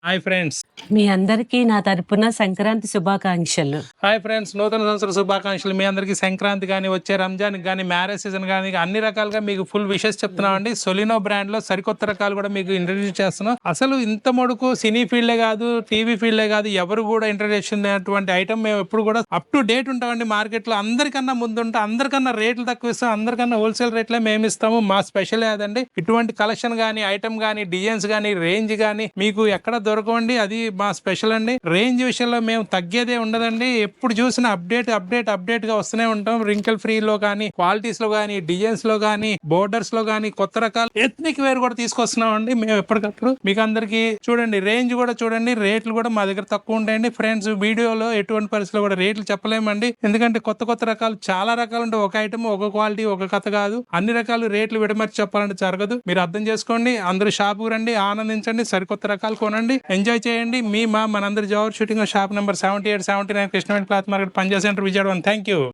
Hi friends. మీ అందరికీ నా తరపున సంక్రాంతి శుభాకాంక్షలు. Hi friends. నూతన సంవత్సర శుభాకాంక్షలు. మీ అందరికీ సంక్రాంతి కానీ, వచ్చే రంజాన్కి కానీ, మ్యారేజ్ సీజన్ కానీ అన్ని రకాలుగా మీకు ఫుల్ విషెస్ చెప్తున్నామండి. సొలినో బ్రాండ్ లో సరికొత్త రకాలు కూడా మీకు ఇంట్రడ్యూస్ చేస్తున్నాం. అసలు ఇంత మడుకు సినీ ఫీల్డే కాదు, టీవీ ఫీల్డే కాదు, ఎవరు కూడా ఇంట్రడ్యూస్ అయినటువంటి ఐటమ్ మేము ఎప్పుడు కూడా అప్ టు డేట్ ఉంటామండి. మార్కెట్ లో అందరికన్నా ముందుంటాం, అందరికన్నా రేట్లు తక్కువ ఇస్తాం, అందరికన్నా హోల్సేల్ రేట్లే మేము ఇస్తాము. మా స్పెషల్ అదండి. ఇటువంటి కలెక్షన్ కానీ, ఐటమ్ కానీ, డిజైన్స్ కానీ, రేంజ్ కానీ మీకు ఎక్కడ దొరకవండి. అది మా స్పెషల్ అండి. రేంజ్ విషయంలో మేము తగ్గేదే ఉండదండి. ఎప్పుడు చూసినా అప్డేట్ గా వస్తూనే ఉంటాం. రింకిల్ ఫ్రీ లో కానీ, క్వాలిటీస్ లో కానీ, డిజైన్స్ లో కానీ, బోర్డర్స్ లో కానీ, కొత్త రకాల ఎథ్నిక్ వేర్ కూడా తీసుకొస్తున్నాం అండి మేము ఎప్పటికప్పుడు. మీకు అందరికి చూడండి, రేంజ్ కూడా చూడండి, రేట్లు కూడా మా దగ్గర తక్కువ ఉంటాయండి. ఫ్రెండ్స్, వీడియోలో ఎటువంటి పరిస్థితుల్లో కూడా రేట్లు చెప్పలేమండి. ఎందుకంటే కొత్త రకాలు చాలా రకాలు ఉంటాయి. ఒక ఐటమ్, ఒక క్వాలిటీ, ఒక కథ కాదు. అన్ని రకాలు రేట్లు విడమర్చి చెప్పాలంటే జరగదు. మీరు అర్థం చేసుకోండి. అందరూ షాపుకు రండి, ఆనందించండి, సరికొత్త రకాలు కొనండి, ఎంజాయ్ చేయండి. మనందరి job shooting shop number 78, 79 Krishnaveni cloth market, Panja centre, Vijayawada. Thank you.